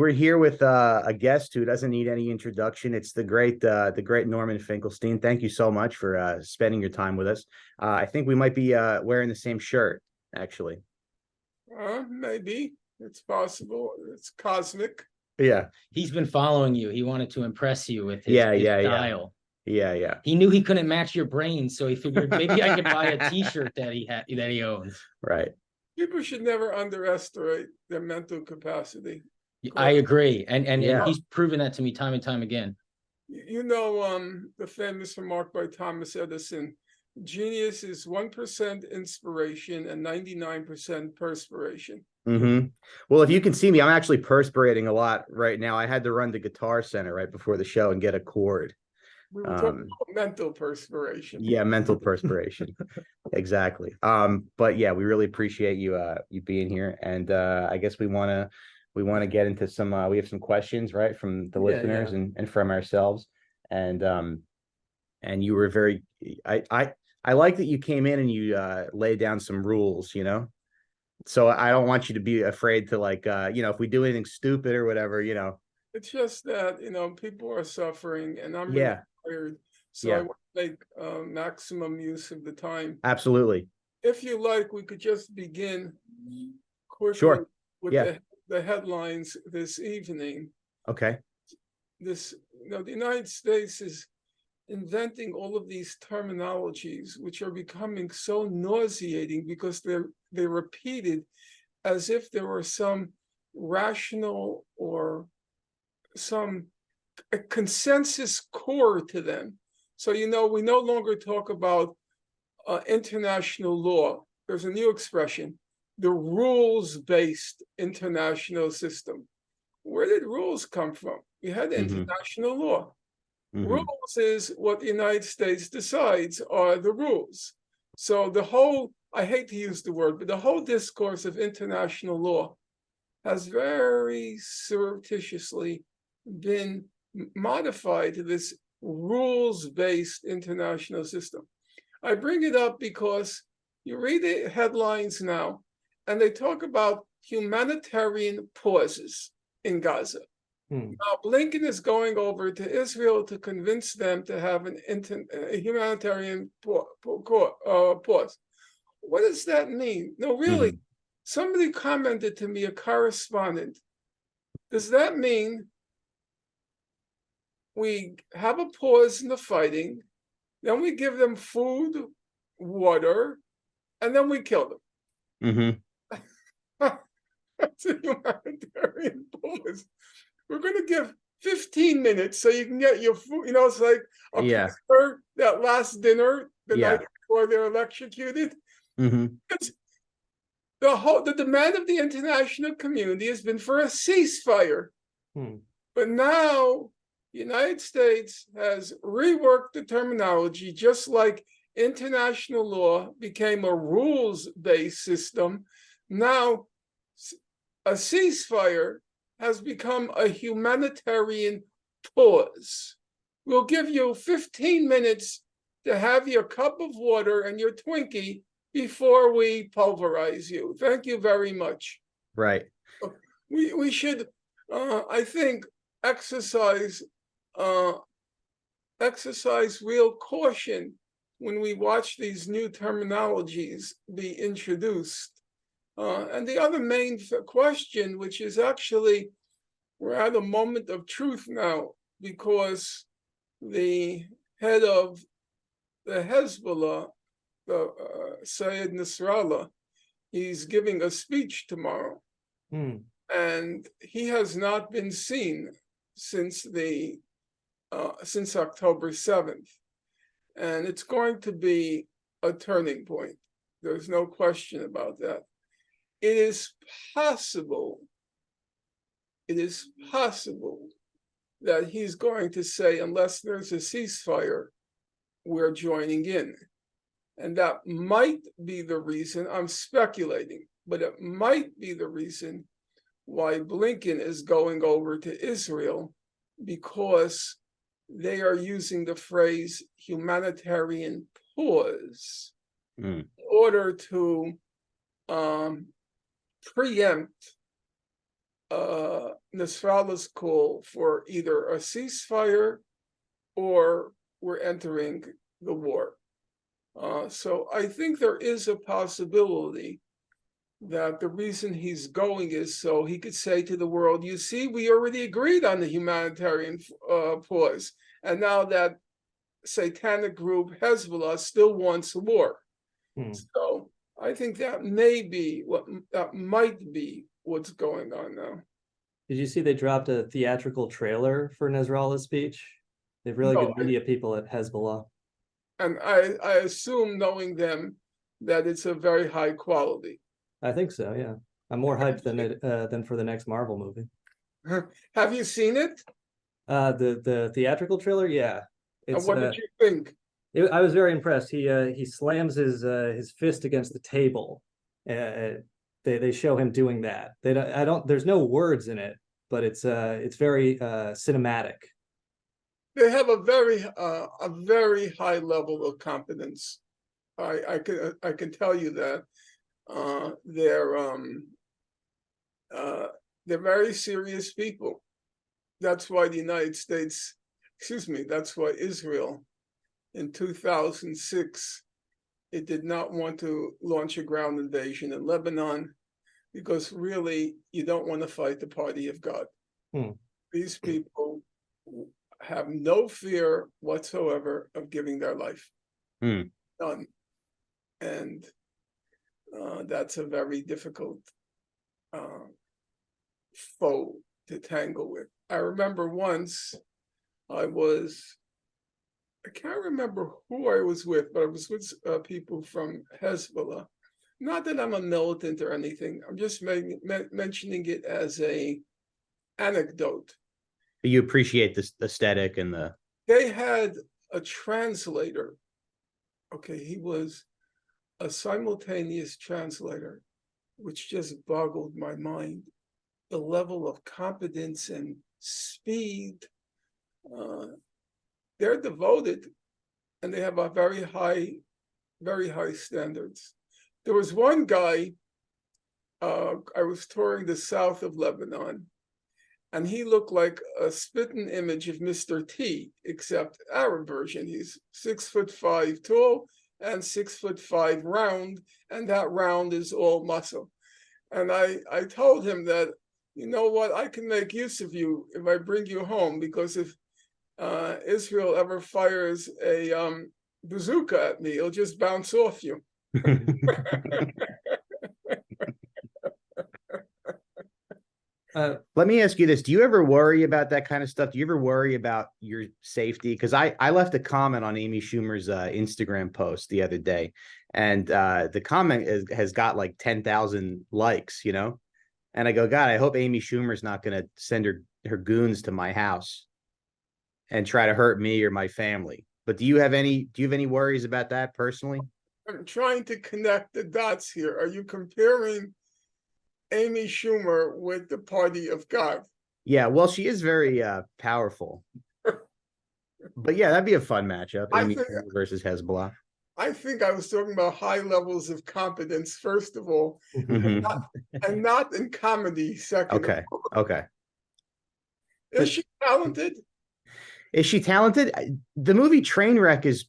we're here with a guest who doesn't need any introduction. It's the great Norman Finkelstein. Thank you so much for spending your time with us. I think we might be wearing the same shirt, actually. Maybe it's possible. It's cosmic. Yeah, He's been following you. He wanted to impress you with his, yeah, his yeah, style. yeah. He knew he couldn't match your brain, so he figured maybe I could buy a T-shirt that he owns. Right. People should never underestimate their mental capacity. I agree, and Yeah. he's proven that to me time and time again. You know, the famous remark by Thomas Edison: "Genius is 1% inspiration and 99% perspiration." Mm-hmm. Well, if you can see me, I'm actually perspirating a lot right now. I had to run to Guitar Center right before the show and get a chord. We were talking about mental perspiration. Yeah, mental perspiration. Exactly. But yeah, we really appreciate you being here. And I guess we wanna get into some we have some questions, right, from the listeners and from ourselves. And you were very I like that you came in and you laid down some rules, you know. So I don't want you to be afraid to if we do anything stupid or whatever, It's just that, people are suffering, and I'm really Yeah. tired. So Yeah. I want to make maximum use of the time. Absolutely. If you like, we could just begin quickly Sure. with Yeah. the headlines this evening. Okay. The United States is inventing all of these terminologies, which are becoming so nauseating because they're repeated as if there were some rational or some consensus core to them. So, we no longer talk about international law. There's a new expression, the rules-based international system. Where did rules come from? We had international law. Rules is what the United States decides are the rules. So the whole, I hate to use the word, but the whole discourse of international law has very surreptitiously been modified to this rules-based international system. I bring it up because you read the headlines now, and they talk about humanitarian pauses in Gaza. Now, Blinken is going over to Israel to convince them to have a humanitarian pause. What does that mean? No, really, somebody commented to me, a correspondent, does that mean we have a pause in the fighting, then we give them food, water, and then we kill them? That's a humanitarian pause. We're going to give 15 minutes so you can get your food. It's like that last dinner the night before they're electrocuted. The demand of the international community has been for a ceasefire. But now the United States has reworked the terminology, just like international law became a rules-based system. Now a ceasefire has become a humanitarian pause. We'll give you 15 minutes to have your cup of water and your Twinkie before we pulverize you. Thank you very much. Right. We should, I think, exercise real caution when we watch these new terminologies be introduced. And the other main question, which is actually, we're at a moment of truth now, because the head of the Hezbollah, Sayed Nasrallah, he's giving a speech tomorrow. And he has not been seen since October 7th. And it's going to be a turning point. There's no question about that. It is possible that he's going to say, unless there's a ceasefire, we're joining in. And that might be the reason, I'm speculating, but it might be the reason why Blinken is going over to Israel, because they are using the phrase humanitarian pause in order to preempt Nasrallah's call for either a ceasefire or we're entering the war. So I think there is a possibility that the reason he's going is so he could say to the world, you see, we already agreed on the humanitarian pause. And now that satanic group Hezbollah still wants war. So I think that might be what's going on now. Did you see they dropped a theatrical trailer for Nasrallah's speech? They have really good media people at Hezbollah. And I assume, knowing them, that it's a very high quality. I think so, yeah. I'm more hyped than for the next Marvel movie. Have you seen it? The theatrical trailer, yeah. And what did you think? I was very impressed. He slams his fist against the table. They show him doing that. There's no words in it, but it's very cinematic. They have a very high level of competence. I can tell you that. They're very serious people. That's why that's why Israel in 2006, it did not want to launch a ground invasion in Lebanon, because really you don't want to fight the party of God. These people have no fear whatsoever of giving their life. None. And that's a very difficult foe to tangle with. I remember once I can't remember who I was with, but I was with people from Hezbollah. Not that I'm a militant or anything. I'm just mentioning it as a anecdote. You appreciate this aesthetic and the. They had a translator. Okay, he was a simultaneous translator, which just boggled my mind. The level of competence and speed. They're devoted, and they have a very high standards. There was one guy, I was touring the south of Lebanon, and he looked like a spitting image of Mr. T, except Arab version. He's 6'5" tall and 6'5" round, and that round is all muscle. And I told him that, you know what, I can make use of you if I bring you home, because if Israel ever fires a bazooka at me, it'll just bounce off you. Let me ask you this. Do you ever worry about that kind of stuff? Do you ever worry about your safety? Because I left a comment on Amy Schumer's Instagram post the other day, and the comment has got like 10,000 likes, and I go, God, I hope Amy Schumer's not going to send her goons to my house and try to hurt me or my family. But do you have any worries about that personally? I'm trying to connect the dots here. Are you comparing Amy Schumer with the party of God? Yeah, well, she is very powerful. But yeah, that'd be a fun matchup, Amy Schumer versus Hezbollah. I think I was talking about high levels of competence, first of all, and not in comedy, second. Okay. Is she talented? Is she talented? The movie Trainwreck is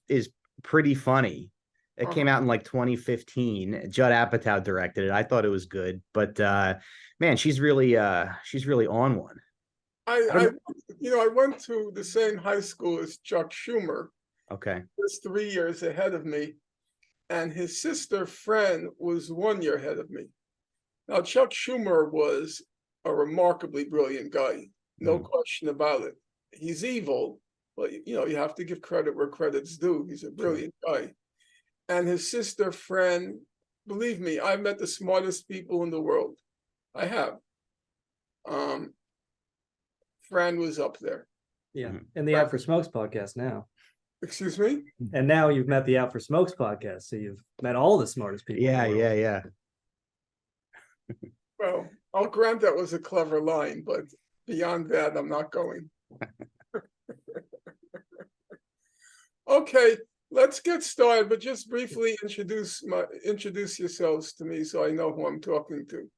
pretty funny. It came out in like 2015. Judd Apatow directed it. I thought it was good, but man, she's really on one. I went to the same high school as Chuck Schumer. Okay. He was 3 years ahead of me, and his sister Fran was 1 year ahead of me. Now, Chuck Schumer was a remarkably brilliant guy, no question about it. He's evil, but you have to give credit where credit's due. He's a brilliant guy. And his sister Fran, believe me, I've met the smartest people in the world. I have. Fran was up there. Yeah, and the Out for Smokes podcast now. Excuse me? And now you've met the Out for Smokes podcast, so you've met all the smartest people. Yeah. Well, I'll grant that was a clever line, but beyond that, I'm not going. Okay, let's get started, but just briefly introduce yourselves to me so I know who I'm talking to.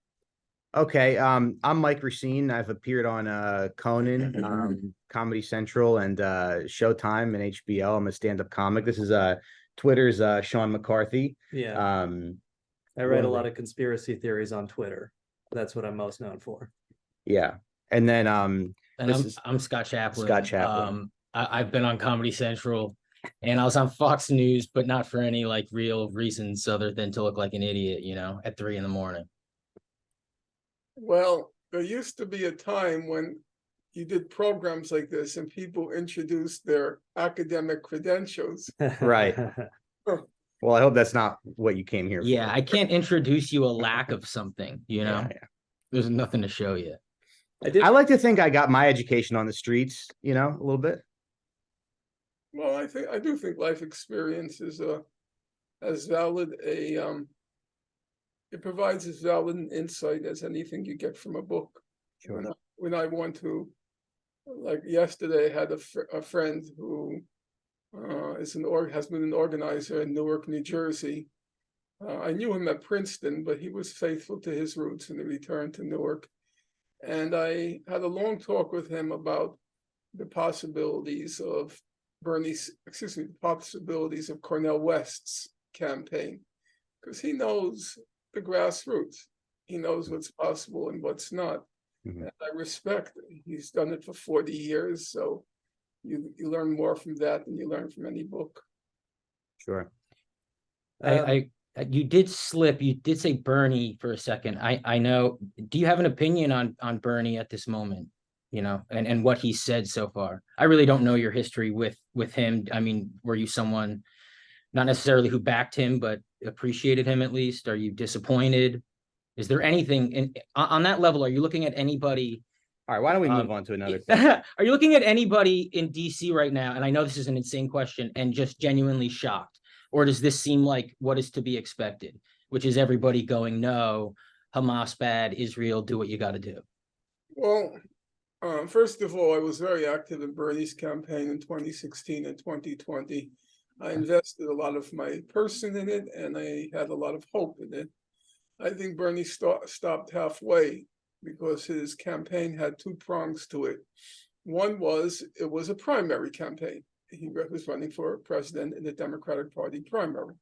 Okay, I'm Mike Recine. I've appeared on Conan, Comedy Central, and Showtime and HBO. I'm a stand-up comic. This is Twitter's Sean McCarthy. Yeah, Um, I read a one of lot the- of conspiracy theories on Twitter. That's what I'm most known for. yeah, and then And this I'm is I'm Scott Chaplain. Scott Chaplain. I've been on Comedy Central, and I was on Fox News, but not for any like real reasons other than to look like an idiot, at 3 a.m. Well, there used to be a time when you did programs like this and people introduced their academic credentials. Right. Well, I hope that's not what you came here Yeah, for. I can't introduce you a lack of something, Yeah. There's nothing to show you. I like to think I got my education on the streets, a little bit. Well, I do think life experience is as valid it provides as valid an insight as anything you get from a book. Sure. When I went to, like yesterday, I had a friend who has been an organizer in Newark, New Jersey. I knew him at Princeton, but he was faithful to his roots and he returned to Newark. And I had a long talk with him about the possibilities of the possibilities of Cornel West's campaign, because he knows the grassroots. He knows what's possible and what's not. Mhm. And I respect it. He's done it for 40 years, so you learn more from that than you learn from any book. Sure. You did slip. You did say Bernie for a second. I know. Do you have an opinion on Bernie at this moment? And what he said so far. I really don't know your history with him. I mean, were you someone not necessarily who backed him, but appreciated him at least? Are you disappointed? Is there anything on that level? Are you looking at anybody? All right, why don't we move on to another thing? Are you looking at anybody in DC right now? And I know this is an insane question and just genuinely shocked. Or does this seem like what is to be expected, which is everybody going, no, Hamas bad, Israel, do what you got to do? Well, first of all, I was very active in Bernie's campaign in 2016 and 2020. I invested a lot of my person in it, and I had a lot of hope in it. I think Bernie stopped halfway because his campaign had two prongs to it. One was, it was a primary campaign. He was running for president in the Democratic Party primary.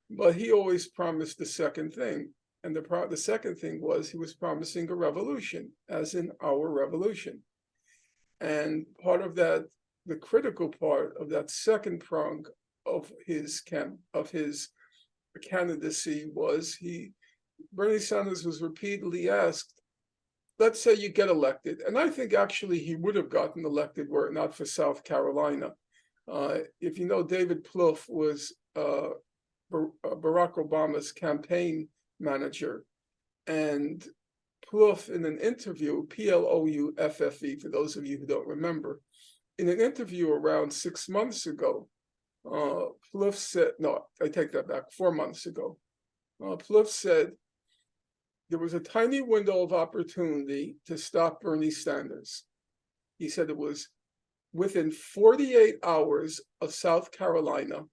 But he always promised the second thing. And the second thing was he was promising a revolution, as in our revolution. And part of that, the critical part of that second prong of his candidacy was Bernie Sanders was repeatedly asked, let's say you get elected. And I think actually he would have gotten elected were it not for South Carolina. If you know, David Plouffe was Barack Obama's campaign manager. And Plouffe, in an interview, Plouffe, for those of you who don't remember, in an interview around 6 months ago, Plouffe said, no, I take that back, 4 months ago, Plouffe said there was a tiny window of opportunity to stop Bernie Sanders. He said it was within 48 hours of South Carolina,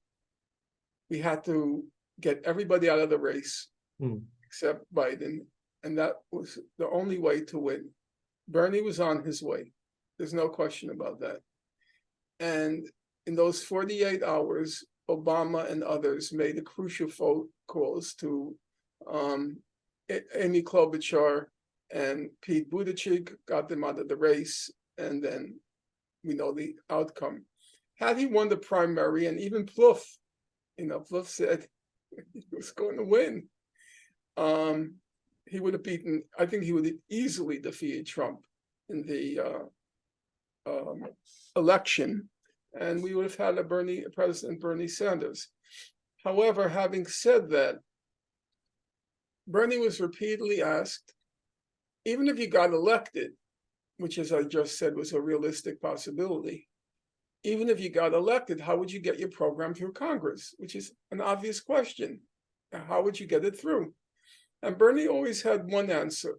we had to get everybody out of the race except Biden. And that was the only way to win. Bernie was on his way. There's no question about that. And in those 48 hours, Obama and others made the crucial phone calls to Amy Klobuchar and Pete Buttigieg, got them out of the race, and then we know the outcome. Had he won the primary, and even Plouffe, Plouffe said he was going to win, he would have beaten, I think he would have easily defeated Trump in the election, and we would have had a President Bernie Sanders. However, having said that, Bernie was repeatedly asked, even if you got elected, which as I just said was a realistic possibility, even if you got elected, how would you get your program through Congress? Which is an obvious question. How would you get it through? And Bernie always had one answer.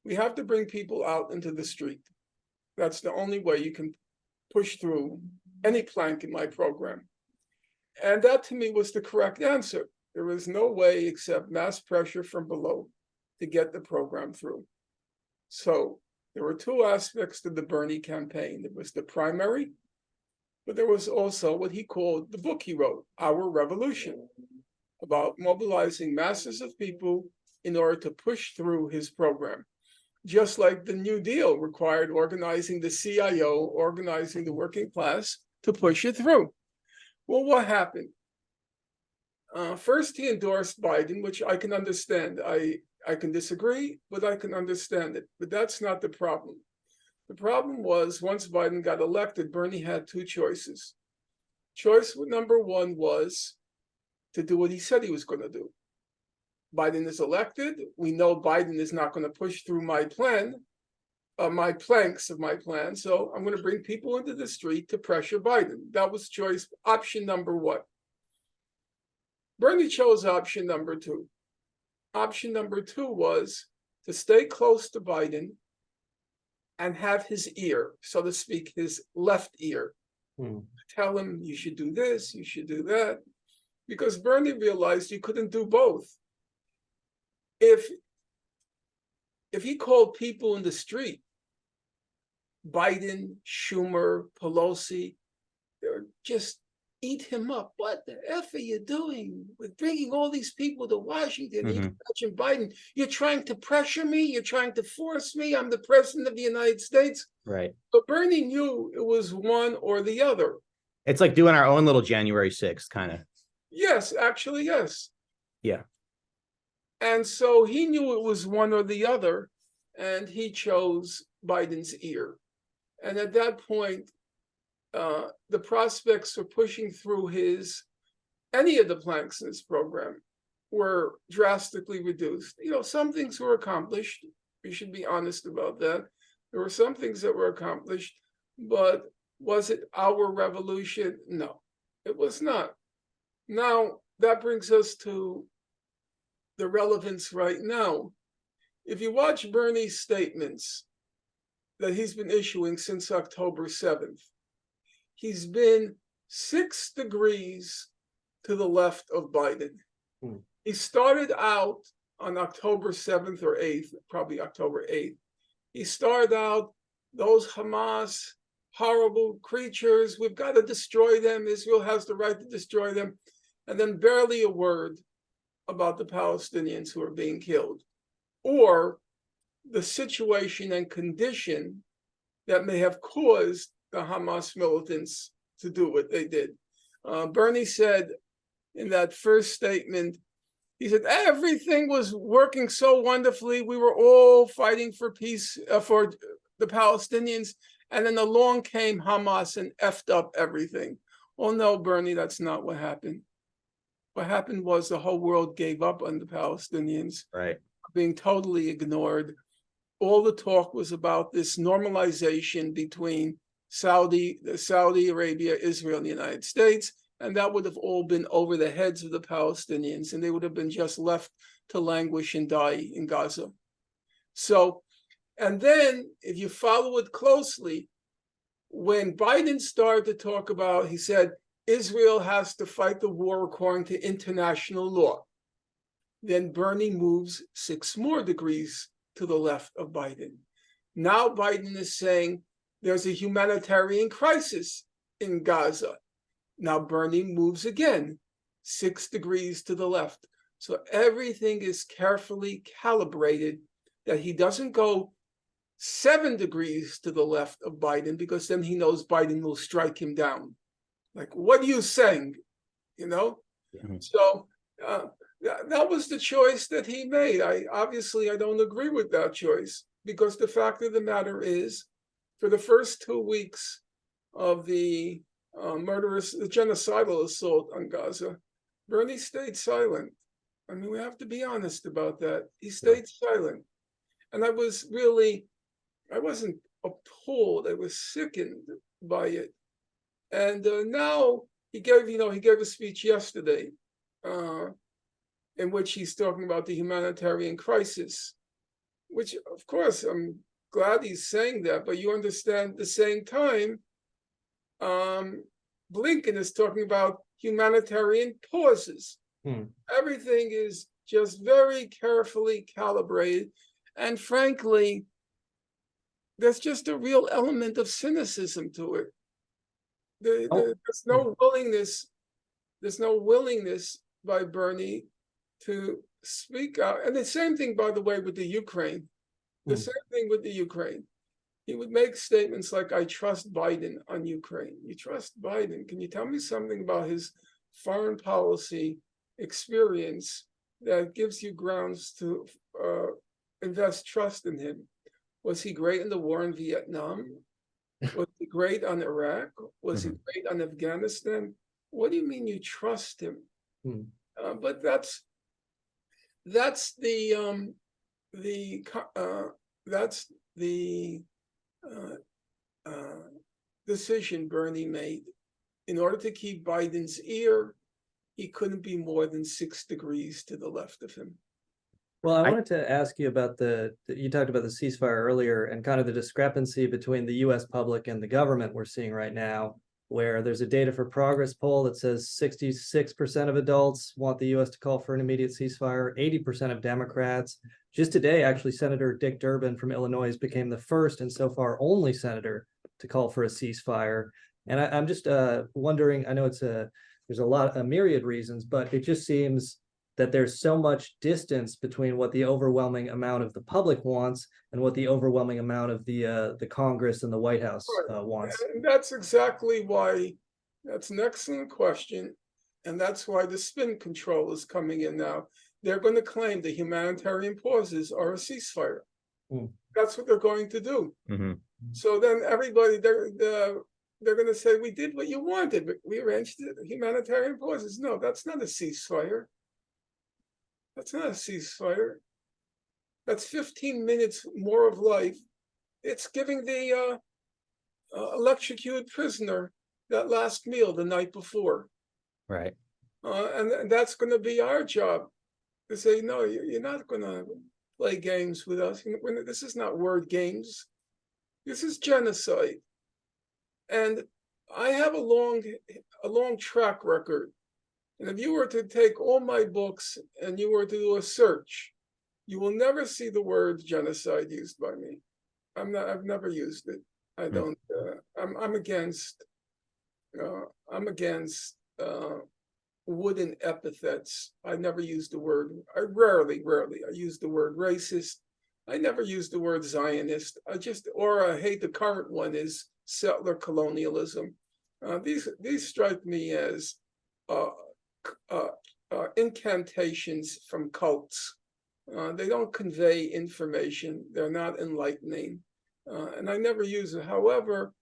We have to bring people out into the street. That's the only way you can push through any plank in my program. And that to me was the correct answer. There was no way except mass pressure from below. to get the program through. So there were two aspects to the Bernie campaign. There was the primary, but there was also what he called the book he wrote, Our Revolution, about mobilizing masses of people in order to push through his program. Just like the New Deal required organizing the CIO, organizing the working class to push it through. Well, what happened? First, he endorsed Biden, which I can understand. I can disagree, but I can understand it. But that's not the problem. The problem was once Biden got elected, Bernie had two choices. Choice number one was to do what he said he was going to do. Biden is elected. We know Biden is not going to push through my plan, my planks of my plan. So I'm going to bring people into the street to pressure Biden. That was choice, option number one. Bernie chose option number two. Option number two was to stay close to Biden and have his ear, so to speak, his left ear. Tell him you should do this, you should do that. Because Bernie realized you couldn't do both. If he called people in the street, Biden, Schumer, Pelosi, they would just eat him up. What the F are you doing with bringing all these people to Washington? You can imagine Biden, you're trying to pressure me, you're trying to force me, I'm the president of the United States. Right. But Bernie knew it was one or the other. It's like doing our own little January 6th kind of. Yes, actually, yes. Yeah. And so he knew it was one or the other, and he chose Biden's ear. And at that point, the prospects for pushing through any of the planks in his program were drastically reduced. You know, some things were accomplished. We should be honest about that. There were some things that were accomplished, but was it our revolution? No, it was not. Now, that brings us to the relevance right now. If you watch Bernie's statements that he's been issuing since October 7th, he's been 6 degrees to the left of Biden. He started out on October 7th or 8th, probably October 8th. He started out, those Hamas, horrible creatures, we've got to destroy them. Israel has the right to destroy them. And then barely a word about the Palestinians who are being killed, or the situation and condition that may have caused the Hamas militants to do what they did. Bernie said in that first statement, he said, everything was working so wonderfully. We were all fighting for peace for the Palestinians. And then along came Hamas and effed up everything. Oh no, Bernie, that's not what happened. What happened was the whole world gave up on the Palestinians, right, being totally ignored. All the talk was about this normalization between Saudi Arabia, Israel, and the United States, and that would have all been over the heads of the Palestinians, and they would have been just left to languish and die in Gaza. So, and then if you follow it closely, when Biden started to talk about, he said, Israel has to fight the war according to international law. Then Bernie moves 6 more degrees to the left of Biden. Now Biden is saying there's a humanitarian crisis in Gaza. Now Bernie moves again 6 degrees to the left. So everything is carefully calibrated that he doesn't go 7 degrees to the left of Biden, because then he knows Biden will strike him down. Like, what are you saying? You know? So that was the choice that he made. I don't agree with that choice, because the fact of the matter is, for the first 2 weeks of the genocidal assault on Gaza, Bernie stayed silent. I mean, we have to be honest about that. He stayed silent. And I wasn't appalled. I was sickened by it. And now he gave a speech yesterday in which he's talking about the humanitarian crisis, which, of course, I'm glad he's saying that, but you understand at the same time, Blinken is talking about humanitarian pauses. Everything is just very carefully calibrated. And frankly, there's just a real element of cynicism to it. There's no willingness. There's no willingness by Bernie to speak out. And the same thing, by the way, with the Ukraine. The same thing with the Ukraine. He would make statements like, I trust Biden on Ukraine. You trust Biden? Can you tell me something about his foreign policy experience that gives you grounds to invest trust in him? Was he great in the war in Vietnam? Was he great on Iraq? Was he great on Afghanistan? What do you mean you trust him? But that's the decision Bernie made. In order to keep Biden's ear, he couldn't be more than 6 degrees to the left of him. Well, I wanted to ask you about you talked about the ceasefire earlier and kind of the discrepancy between the US public and the government we're seeing right now, where there's a Data for Progress poll that says 66% of adults want the US to call for an immediate ceasefire, 80% of Democrats. Just today, actually, Senator Dick Durbin from Illinois became the first and so far only senator to call for a ceasefire. And I'm just wondering, I know there's a myriad reasons, but it just seems that there's so much distance between what the overwhelming amount of the public wants and what the overwhelming amount of the Congress and the White House wants. And that's exactly why, that's an excellent question. And that's why the spin control is coming in now. They're going to claim the humanitarian pauses are a ceasefire. That's what they're going to do. So then everybody, they're going to say, we did what you wanted, but we arranged the humanitarian pauses. No, that's not a ceasefire. That's not a ceasefire. That's 15 minutes more of life. It's giving the electrocuted prisoner that last meal the night before. Right. And that's going to be our job, to say, no, you're not going to play games with us. This is not word games. This is genocide. And I have a long track record. And if you were to take all my books and you were to do a search, you will never see the word genocide used by me. I've never used it. I don't. I'm against wooden epithets. I never use the word. I rarely I use the word racist. I never use the word Zionist. I hate the current one is settler colonialism. These strike me as incantations from cults. They don't convey information. They're not enlightening. And I never use it. However,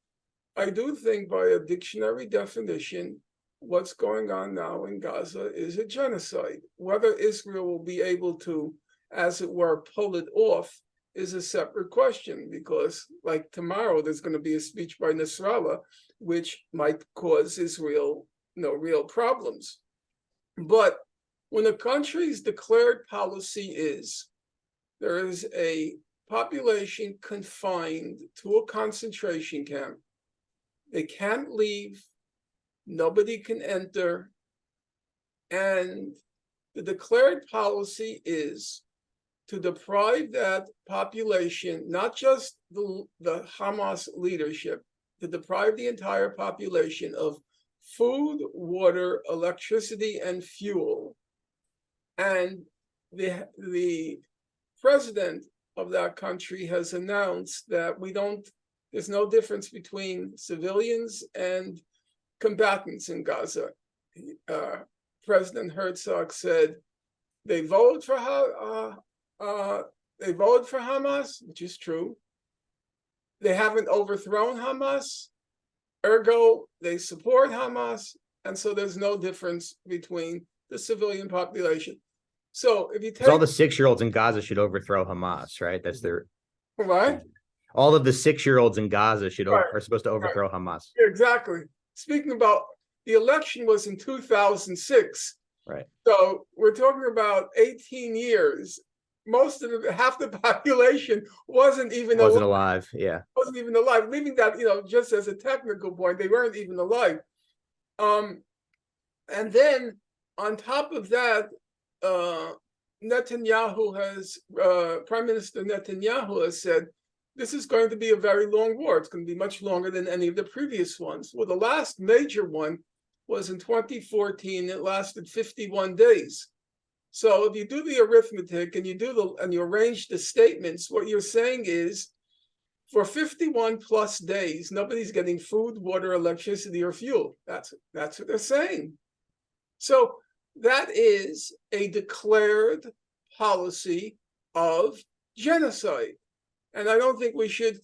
I do think by a dictionary definition, what's going on now in Gaza is a genocide. Whether Israel will be able to, as it were, pull it off is a separate question, because like tomorrow, there's going to be a speech by Nasrallah, which might cause Israel real problems. But when a country's declared policy is there is a population confined to a concentration camp, they can't leave, nobody can enter, and the declared policy is to deprive that population, not just the Hamas leadership, to deprive the entire population of food, water, electricity, and fuel. And the president of that country has announced that there's no difference between civilians and combatants in Gaza. President Herzog said they voted for Hamas, which is true. They haven't overthrown Hamas, ergo they support Hamas, and so there's no difference between the civilian population. So if you take all the 6-year-olds in Gaza should overthrow Hamas, right? That's their right. All of the 6-year-olds in Gaza are supposed to overthrow Hamas. Exactly. Speaking about the election was in 2006. Right. So we're talking about 18 years. Half the population wasn't alive. Yeah. Wasn't even alive. Leaving that, just as a technical point, they weren't even alive. And then on top of that, Netanyahu has, Prime Minister Netanyahu has said, this is going to be a very long war. It's going to be much longer than any of the previous ones. Well, the last major one was in 2014. It lasted 51 days. So if you do the arithmetic and you arrange the statements, what you're saying is, for 51 plus days, nobody's getting food, water, electricity, or fuel. That's what they're saying. So that is a declared policy of genocide. And I don't think we should,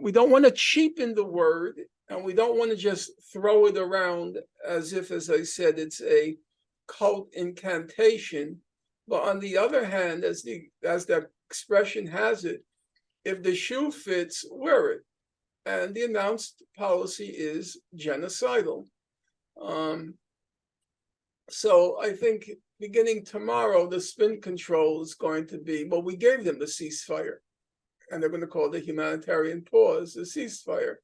we don't want to cheapen the word, and we don't want to just throw it around as if, as I said, it's a cult incantation. But on the other hand, as that expression has it, if the shoe fits, wear it. And the announced policy is genocidal. So I think beginning tomorrow, the spin control is going to be, well, we gave them the ceasefire, and they're going to call the humanitarian pause a ceasefire.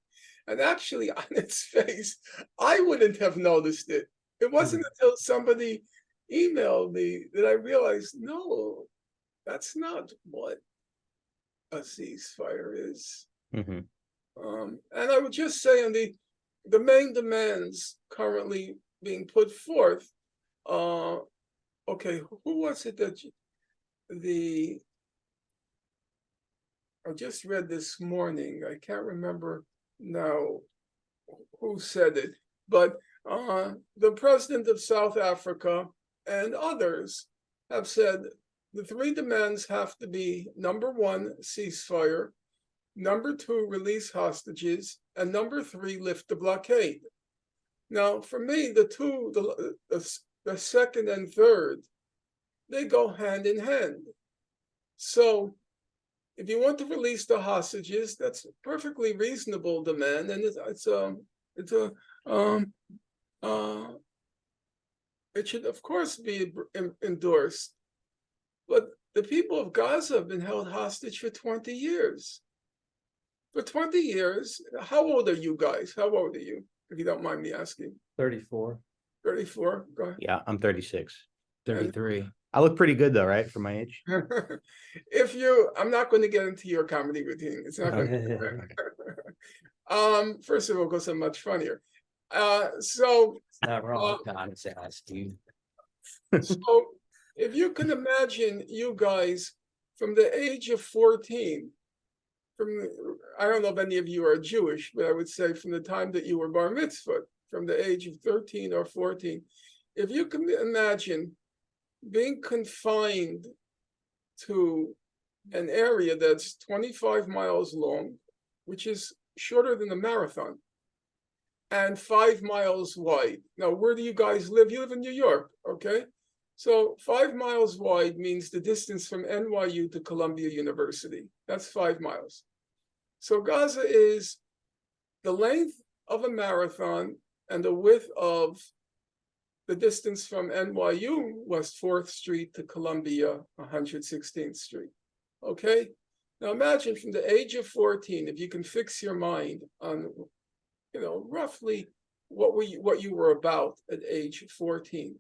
And actually, on its face, I wouldn't have noticed it. It wasn't until somebody emailed me that I realized, no, that's not what a ceasefire is. Mm-hmm. And I would just say on the main demands currently being put forth, okay, who was it that I just read this morning, I can't remember now who said it, but the president of South Africa and others have said the three demands have to be: number one, ceasefire; number two, release hostages; and number three, lift the blockade. Now, for me, the second and third, they go hand in hand. So if you want to release the hostages, that's a perfectly reasonable demand, and it should, of course, be endorsed. But the people of Gaza have been held hostage for 20 years. For 20 years, how old are you guys? How old are you, if you don't mind me asking? 34. 34? Go ahead. Yeah, I'm 36. 33. I look pretty good though, right, for my age? I'm not going to get into your comedy routine. It's not going to. First of all, because I'm much funnier. So It's not wrong. God, it's ass, dude. So if you can imagine, you guys, from the age of 14, I don't know if any of you are Jewish, but I would say from the time that you were bar mitzvah, from the age of 13 or 14, if you can imagine being confined to an area that's 25 miles long, which is shorter than a marathon, and 5 miles wide. Now, where do you guys live? You live in New York, okay? So 5 miles wide means the distance from NYU to Columbia University. That's 5 miles. So Gaza is the length of a marathon and the width of the distance from NYU, West 4th Street, to Columbia, 116th Street. Okay? Now imagine from the age of 14, if you can fix your mind on, roughly what you were about at age 14.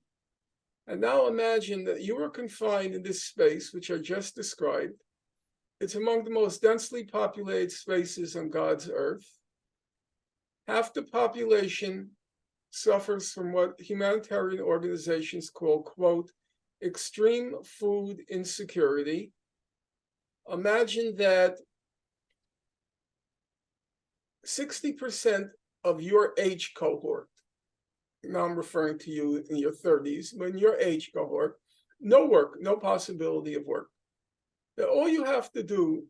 And now imagine that you were confined in this space, which I just described. It's among the most densely populated spaces on God's earth. Half the population suffers from what humanitarian organizations call, quote, extreme food insecurity. Imagine that 60% of your age cohort, now I'm referring to you in your 30s, but in your age cohort, no work, no possibility of work. That all you have to do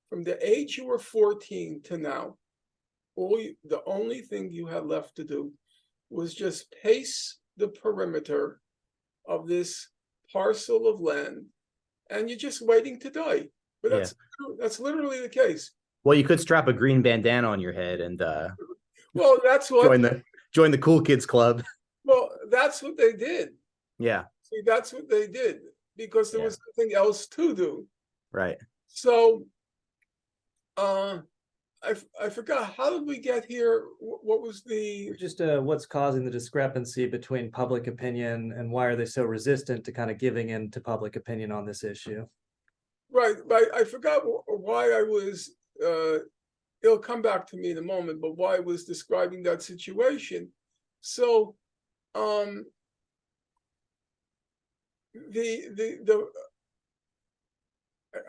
from the age you were 14 to now, the only thing you had left to do was just pace the perimeter of this parcel of land, and you're just waiting to die. But that's literally the case. Well, you could strap a green bandana on your head and well, that's what join the cool kids club. Well, that's what they did. Yeah. See, that's what they did because there was nothing else to do. Right. So I forgot, how did we get here? What was the, Just what's causing the discrepancy between public opinion and why are they so resistant to kind of giving in to public opinion on this issue? right, I forgot why I was, it'll come back to me in a moment, but why I was describing that situation. So, I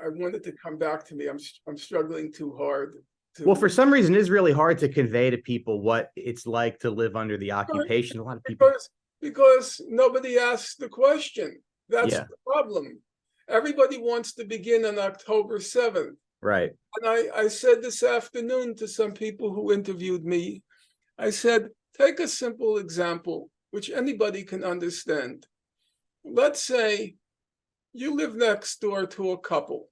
wanted to come back to me. I'm struggling too hard. Well, for some reason, it's really hard to convey to people what it's like to live under the occupation. A lot of people, because nobody asks the question. That's Yeah. the problem. Everybody wants to begin on October 7th. right? And I said this afternoon to some people who interviewed me, I said, take a simple example, which anybody can understand. Let's say you live next door to a couple,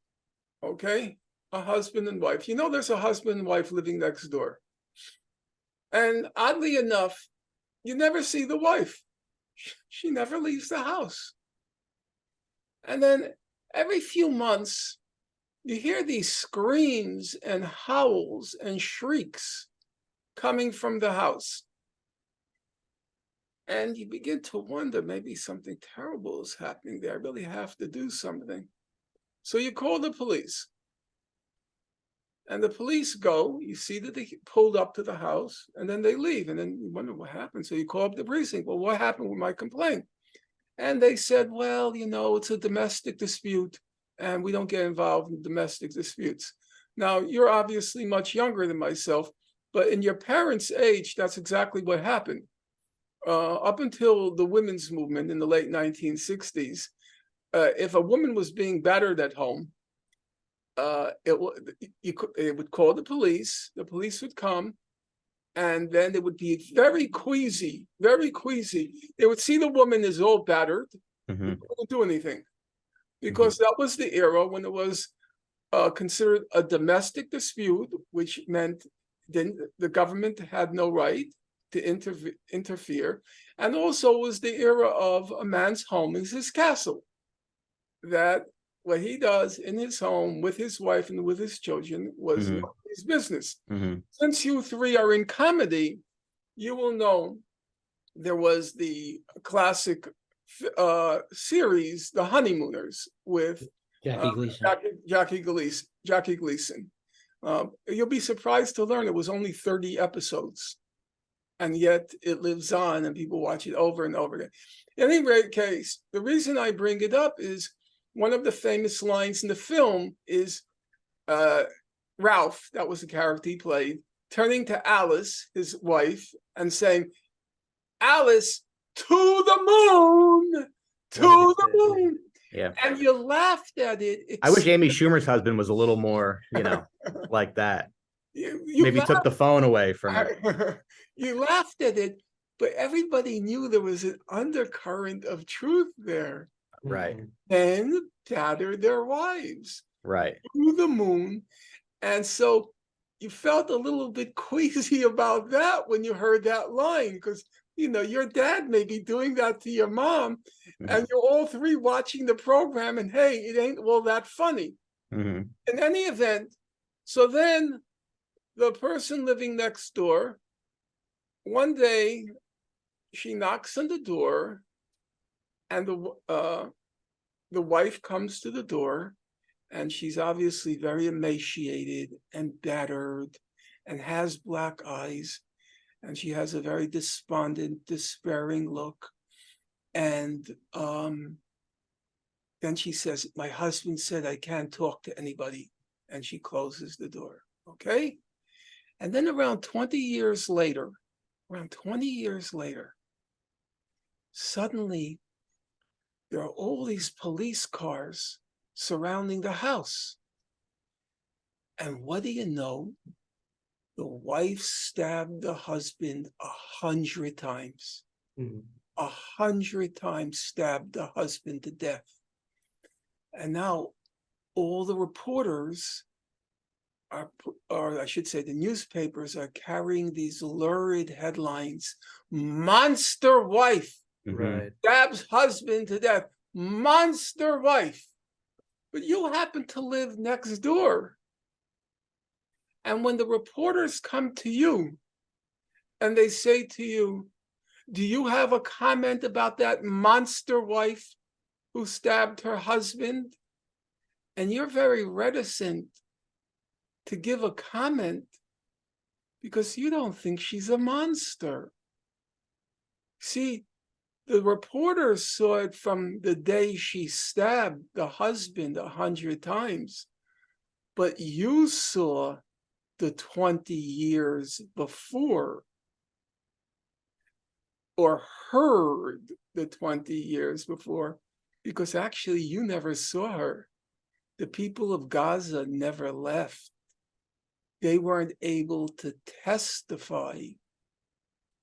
okay? A husband and wife. You know, there's a husband and wife living next door. And oddly enough, you never see the wife. She never leaves the house. And then every few months, you hear these screams and howls and shrieks coming from the house. And you begin to wonder, maybe something terrible is happening there. I really have to do something. So you call the police. And the police go, you see that they pulled up to the house, and then they leave. And then you wonder what happened. So you call up the precinct. Well, what happened with my complaint? And they said, well, you know, it's a domestic dispute, and we don't get involved in domestic disputes. Now, you're obviously much younger than myself, but in your parents' age, that's exactly what happened. Up until the women's movement in the late 1960s, if a woman was being battered at home, it would call the police would come, and then they would be very queasy. They would see the woman is all battered, they wouldn't do anything, because that was the era when it was considered a domestic dispute, which meant then the government had no right to interfere, and also was the era of a man's home is his castle, that what he does in his home with his wife and with his children was his business. Since you three are in comedy, you will know there was the classic series, The Honeymooners, with Jackie Gleason. You'll be surprised to learn it was only 30 episodes, and yet it lives on and people watch it over and over again. In any rate case, the reason I bring it up is one of the famous lines in the film is Ralph, that was the character he played, turning to Alice, his wife, and saying, Alice, to the moon, to the moon. Yeah. And you laughed at it. I wish Amy Schumer's husband was a little more, like that. You Maybe took the phone away from it. You laughed at it, but everybody knew there was an undercurrent of truth there. Right. And battered their wives. Right. To the moon. And so you felt a little bit queasy about that when you heard that line, because, your dad may be doing that to your mom, and you're all three watching the program, and hey, it ain't all that funny. In any event, so then the person living next door, one day she knocks on the door, and the wife comes to the door, and she's obviously very emaciated and battered and has black eyes. And she has a very despondent, despairing look. And then she says, my husband said I can't talk to anybody. And she closes the door, okay? And then around 20 years later, suddenly there are all these police cars surrounding the house. And what do you know? The wife stabbed the husband 100 times. 100 times stabbed the husband to death. And now all the reporters or I should say the newspapers are carrying these lurid headlines. Monster wife stabs husband to death. Monster wife. But you happen to live next door. And when the reporters come to you and they say to you, do you have a comment about that monster wife who stabbed her husband? And you're very reticent to give a comment because you don't think she's a monster. See, the reporters saw it from the day she stabbed the husband 100 times, but you saw the 20 years before, or heard the 20 years before, because actually you never saw her. The people of Gaza never left. They weren't able to testify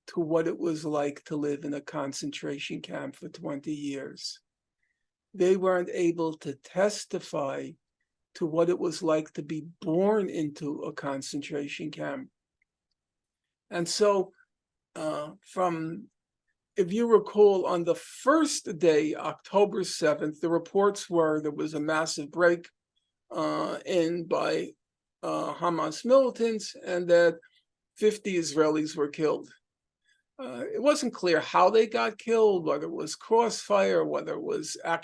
to what it was like to live in a concentration camp for 20 years. They weren't able to testify to what it was like to be born into a concentration camp. And so if you recall, on the first day, October 7th, the reports were there was a massive break in by Hamas militants and that 50 Israelis were killed. It wasn't clear how they got killed, whether it was crossfire, whether it was a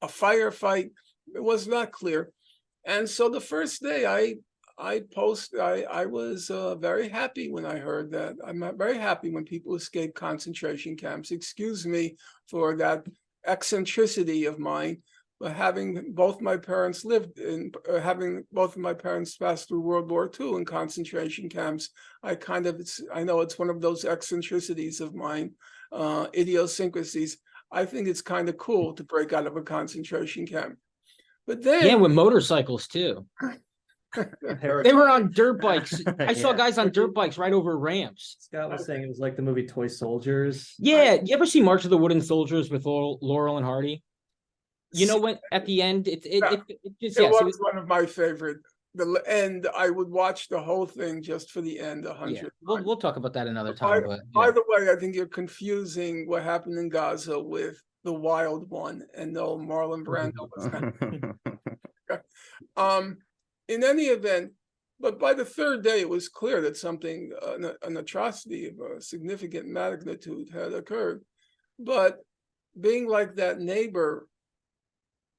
firefight. It was not clear. And so the first day I was very happy when I heard that. I'm very happy when people escape concentration camps. Excuse me for that eccentricity of mine, but having both my parents having both of my parents pass through World War II in concentration camps, I know it's one of those eccentricities of mine, idiosyncrasies. I think it's kind of cool to break out of a concentration camp. But then, yeah, with motorcycles too. They were on dirt bikes. I saw guys on dirt bikes right over ramps. Scott was saying it was like the movie Toy Soldiers. Yeah, you ever see March of the Wooden Soldiers with Laurel and Hardy? You know, when at the end, it was one of my favorite. The end, I would watch the whole thing just for the end 100 yeah. times. We'll talk about that another time. By the way, I think you're confusing what happened in Gaza with The Wild One, and no, Marlon Brando was not. In any event, but by the third day, it was clear that something, an atrocity of a significant magnitude had occurred. But being like that neighbor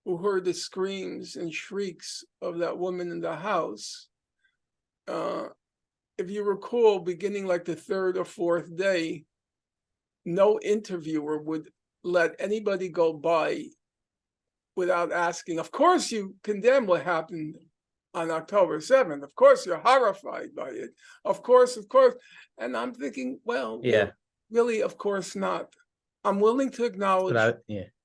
who heard the screams and shrieks of that woman in the house, if you recall, beginning like the third or fourth day, no interviewer would let anybody go by without asking, of course you condemn what happened on October 7th. Of course you're horrified by it. Of course. And I'm thinking, well, yeah, really, of course not. I'm willing to acknowledge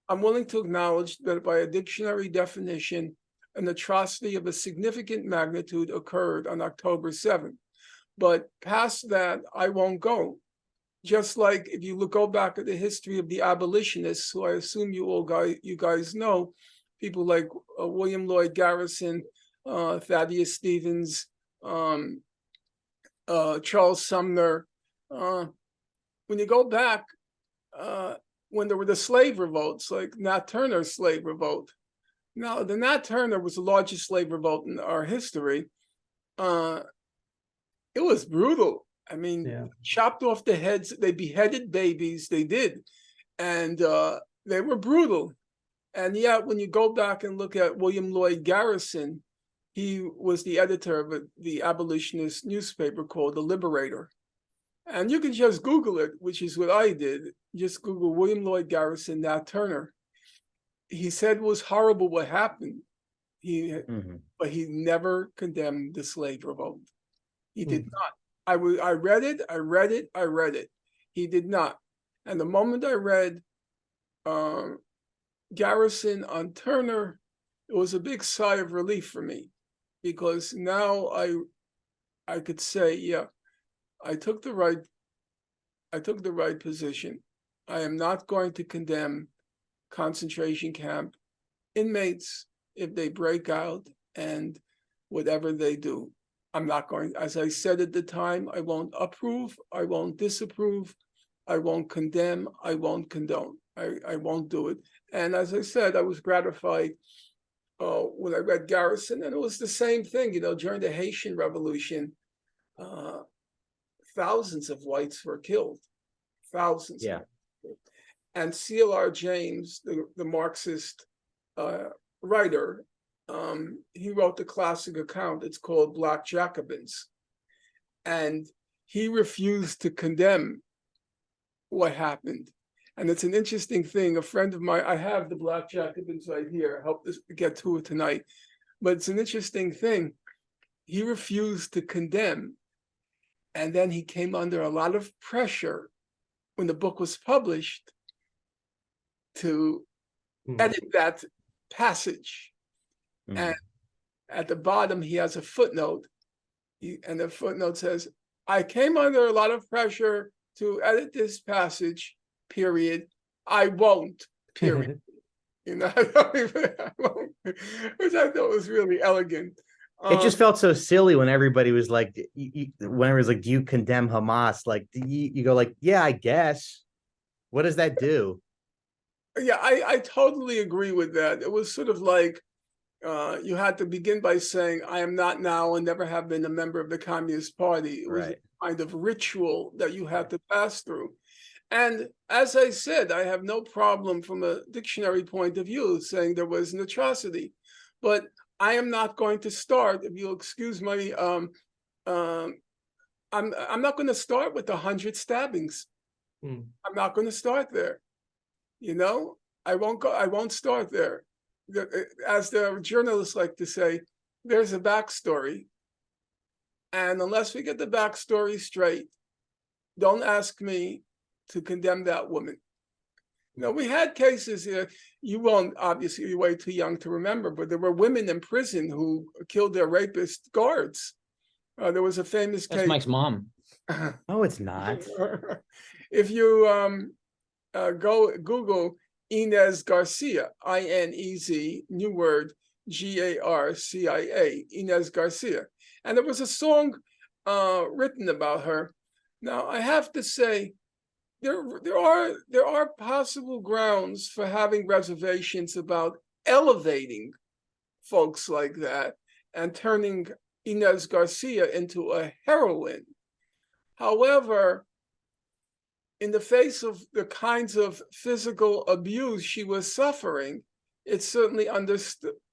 that by a dictionary definition, an atrocity of a significant magnitude occurred on October 7th. But past that, I won't go. Just like if you go back at the history of the abolitionists, who I assume you guys know, people like William Lloyd Garrison, Thaddeus Stevens, Charles Sumner. When you go back, when there were the slave revolts, like Nat Turner's slave revolt. Now, the Nat Turner was the largest slave revolt in our history. It was brutal. I mean, chopped off the heads, they beheaded babies, they did. And they were brutal. And yet, when you go back and look at William Lloyd Garrison, he was the editor of the abolitionist newspaper called The Liberator. And you can just Google it, which is what I did. Just Google William Lloyd Garrison, Nat Turner. He said it was horrible what happened. But he never condemned the slave revolt. He did not. I read it. He did not. And the moment I read Garrison on Turner, it was a big sigh of relief for me, because now I could say, yeah, I took the right position. I am not going to condemn concentration camp inmates if they break out and whatever they do. I'm not going, as I said at the time, I won't approve, I won't disapprove, I won't condemn, I won't condone. I won't do it. And as I said, I was gratified when I read Garrison, and it was the same thing, during the Haitian Revolution, thousands of whites were killed, thousands. Yeah. And C.L.R. James, the Marxist writer, he wrote the classic account. It's called Black Jacobins. And he refused to condemn what happened. And it's an interesting thing. A friend of mine, I have the Black Jacobins right here. I hope to get to it tonight. But it's an interesting thing. He refused to condemn. And then he came under a lot of pressure when the book was published to edit that passage. And at the bottom, he has a footnote. And the footnote says, I came under a lot of pressure to edit this passage, period. I won't, period. Which I thought was really elegant. It just felt so silly when everybody was like, whenever it was like, do you condemn Hamas? Like, you go like, yeah, I guess. What does that do? Yeah, I totally agree with that. It was sort of like you had to begin by saying, I am not now and never have been a member of the Communist Party. It was a kind of ritual that you had to pass through. And as I said, I have no problem from a dictionary point of view saying there was an atrocity. But I am not going to start, if you'll excuse me, I'm not going to start with 100 stabbings. I'm not going to start there. I won't start there. As the journalists like to say, there's a backstory. And unless we get the backstory straight, don't ask me to condemn that woman. We had cases here, you won't, obviously, you're way too young to remember, but there were women in prison who killed their rapist guards. There was a famous case. That's Mike's mom. No, it's not. If you go Google Inez Garcia, I-N-E-Z, new word, Garcia, Inez Garcia. And there was a song written about her. Now, I have to say, there are possible grounds for having reservations about elevating folks like that and turning Inez Garcia into a heroine. However, in the face of the kinds of physical abuse she was suffering, it's certainly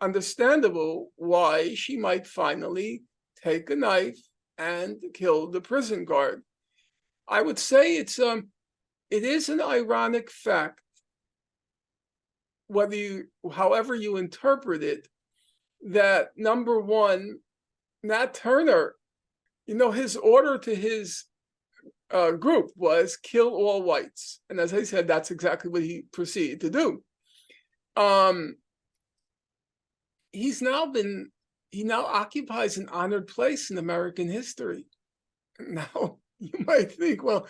understandable why she might finally take a knife and kill the prison guard. I would say it is an ironic fact, however you interpret it, that number one, Nat Turner, his order to his group was kill all whites. And as I said, that's exactly what he proceeded to do. He now occupies an honored place in American history. Now, you might think, well,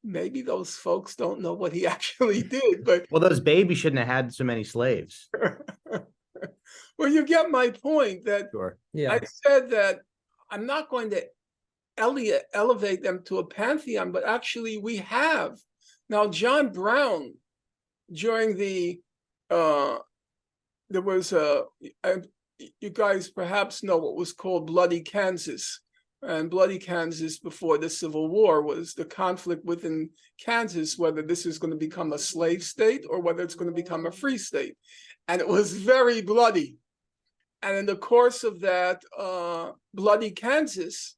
maybe those folks don't know what he actually did, but well, those babies shouldn't have had so many slaves. Well, you get my point that Sure. Yeah. I said that I'm not going to elevate them to a pantheon, but actually we have. Now, John Brown, during there was you guys perhaps know what was called Bloody Kansas. And Bloody Kansas before the Civil War was the conflict within Kansas, whether this is going to become a slave state or whether it's going to become a free state. And it was very bloody. And in the course of that Bloody Kansas,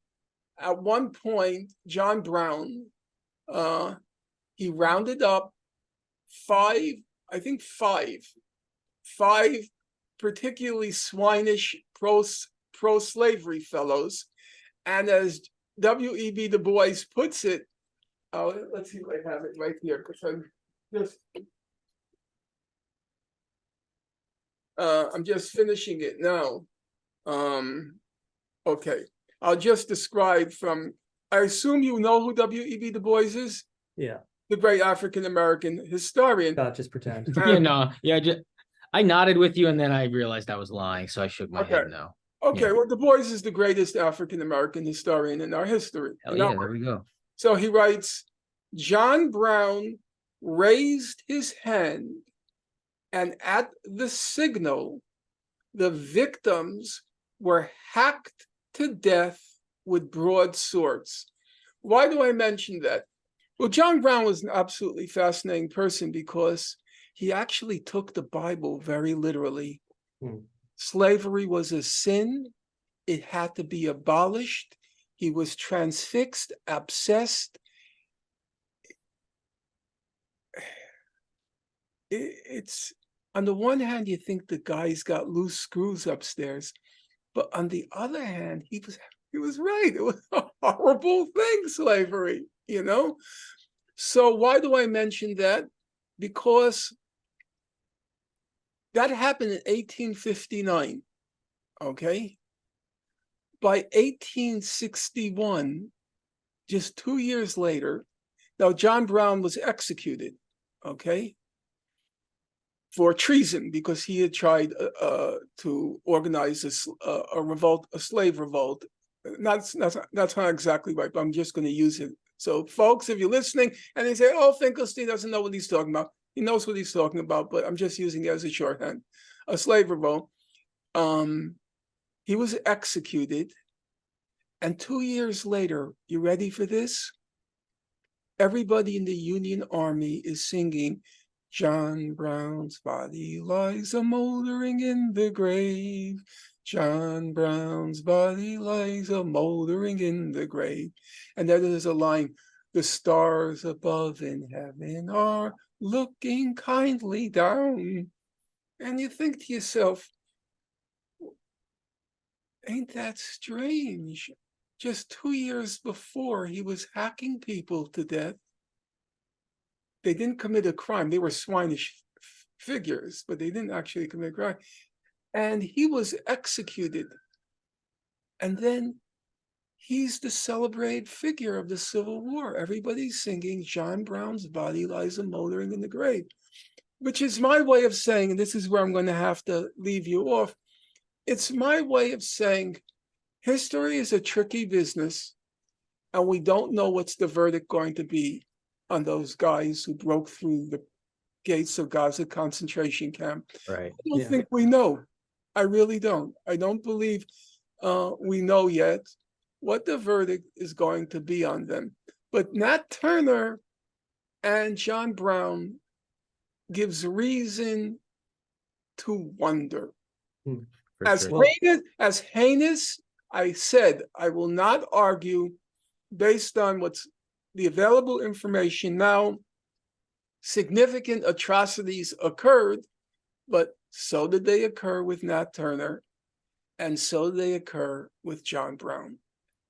at one point, John Brown, he rounded up five particularly swinish pro-slavery fellows. And as W.E.B. Du Bois puts it, let's see if I have it right here, because I'm just finishing it now. Okay, I'll just describe I assume you know who W.E.B. Du Bois is? Yeah. The great African-American historian. Just pretend. I nodded with you and then I realized I was lying, so I shook my head no. Okay, well, Du Bois is the greatest African-American historian in our history. Hell yeah, there we go. So he writes, John Brown raised his hand, and at the signal, the victims were hacked to death with broadswords. Why do I mention that? Well, John Brown was an absolutely fascinating person because he actually took the Bible very literally. Slavery was a sin. It had to be abolished. He was transfixed, obsessed. It's on the one hand, you think the guy's got loose screws upstairs, but on the other hand, he was right. It was a horrible thing, slavery, you know? So why do I mention that? Because that happened in 1859, okay? By 1861, just 2 years later, now John Brown was executed, okay? For treason, because he had tried to organize a revolt, a slave revolt. That's not exactly right, but I'm just going to use it. So, folks, if you're listening and they say, "Oh, Finkelstein doesn't know what he's talking about," he knows what he's talking about, but I'm just using it as a shorthand. A slave revolt. He was executed, and 2 years later, you ready for this? Everybody in the Union Army is singing, "John Brown's body lies a-moldering in the grave. John Brown's body lies a-moldering in the grave." And then there's a line, "The stars above in heaven are looking kindly down." And you think to yourself, ain't that strange? Just 2 years before, he was hacking people to death. They didn't commit a crime. They were swinish figures, but they didn't actually commit a crime. And he was executed. And then he's the celebrated figure of the Civil War. Everybody's singing, "John Brown's body lies a-moldering in the grave," which is my way of saying, and this is where I'm going to have to leave you off. It's my way of saying history is a tricky business, and we don't know what's the verdict going to be on those guys who broke through the gates of Gaza concentration camp. Right. I don't think we know. I really don't. I don't believe we know yet what the verdict is going to be on them. But Nat Turner and John Brown gives reason to wonder. As heinous, I said, I will not argue based on what's the available information now. Significant atrocities occurred, but so did they occur with Nat Turner, and so did they occur with John Brown.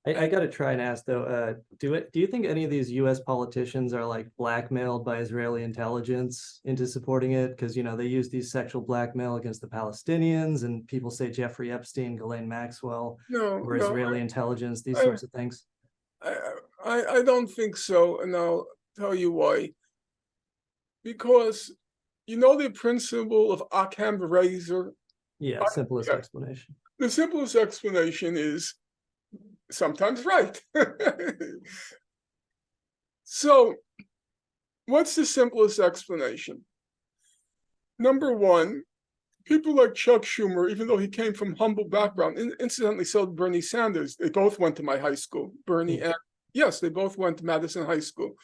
I got to try and ask though, do you think any of these U.S. politicians are like blackmailed by Israeli intelligence into supporting it? Because, you know, they use these sexual blackmail against the Palestinians, and people say Jeffrey Epstein, Ghislaine Maxwell, or Israeli intelligence, these sorts of things. I don't think so, and I'll tell you why. Because you know the principle of Occam razor? Yeah, simplest explanation. The simplest explanation is sometimes right. So, what's the simplest explanation? Number one, people like Chuck Schumer, even though he came from humble background, incidentally, so did Bernie Sanders. They both went to my high school. Bernie and yes, they both went to Madison High School.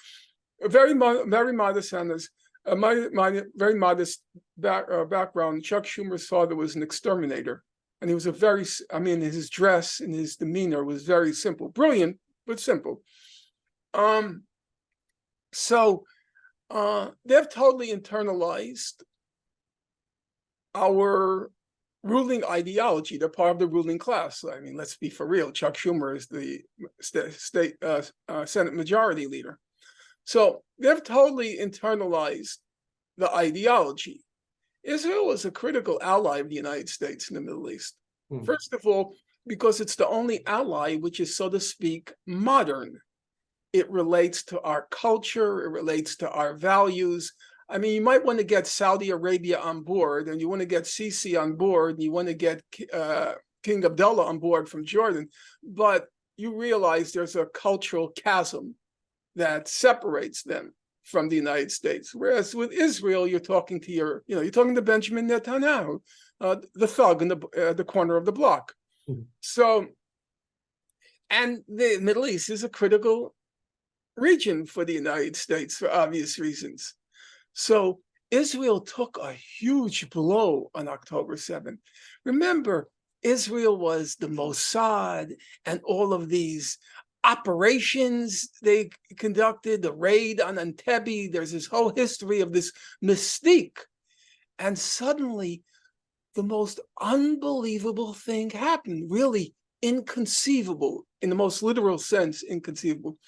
A very modest Sanders. My very modest background. Chuck Schumer's father was an exterminator. And he was his dress and his demeanor was very simple, brilliant, but simple. So they've totally internalized our ruling ideology. They're part of the ruling class. I mean, let's be for real. Chuck Schumer is the state Senate Majority Leader. So they've totally internalized the ideology. Israel is a critical ally of the United States in the Middle East. First of all, because it's the only ally which is, so to speak, modern. It relates to our culture, it relates to our values. I mean, you might want to get Saudi Arabia on board, and you want to get Sisi on board, and you want to get King Abdullah on board from Jordan, but you realize there's a cultural chasm that separates them from the United States. Whereas with Israel, you're talking to you're talking to Benjamin Netanyahu. the thug in the corner of the block. Mhm. So, and the Middle East is a critical region for the United States for obvious reasons. So Israel took a huge blow on October 7th. Remember, Israel was the Mossad and all of these operations they conducted, the raid on Entebbe. There's this whole history of this mystique. And suddenly, the most unbelievable thing happened, really inconceivable, in the most literal sense, inconceivable.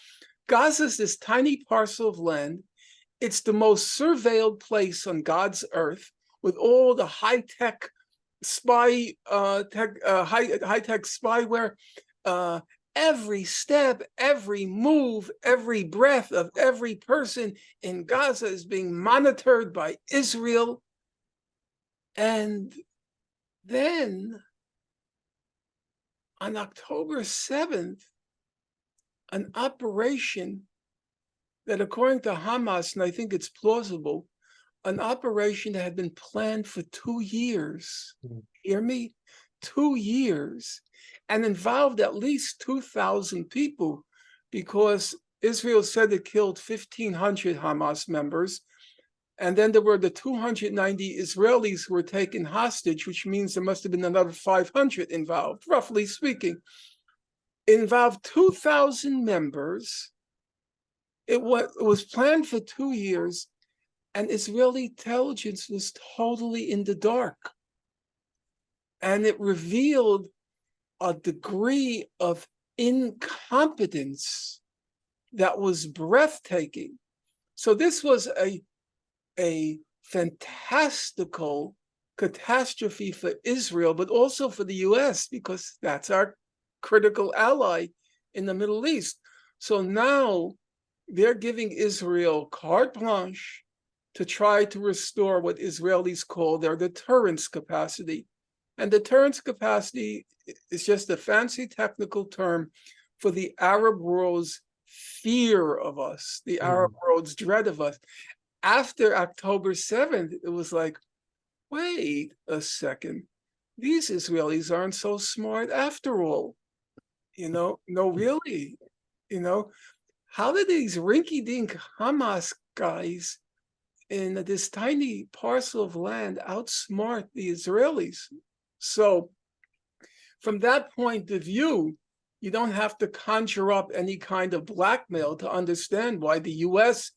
Gaza's this tiny parcel of land. It's the most surveilled place on God's earth, with all the high-tech high-tech spyware. Every step, every move, every breath of every person in Gaza is being monitored by Israel. And then on October 7th, an operation that, according to Hamas, and I think it's plausible, an operation that had been planned for 2 years. Hear me? 2 years, and involved at least 2,000 people, because Israel said it killed 1,500 Hamas members. And then there were the 290 Israelis who were taken hostage, which means there must have been another 500 involved, roughly speaking. It involved 2,000 members. It was planned for 2 years, and Israeli intelligence was totally in the dark. And it revealed a degree of incompetence that was breathtaking. So this was a fantastical catastrophe for Israel, but also for the US, because that's our critical ally in the Middle East. So now they're giving Israel carte blanche to try to restore what Israelis call their deterrence capacity. And deterrence capacity is just a fancy technical term for the Arab world's fear of us, the Arab world's dread of us. After October 7th, it was like, wait a second, these Israelis aren't so smart after all. No, really, how did these rinky-dink Hamas guys in this tiny parcel of land outsmart the Israelis? So from that point of view, you don't have to conjure up any kind of blackmail to understand why the US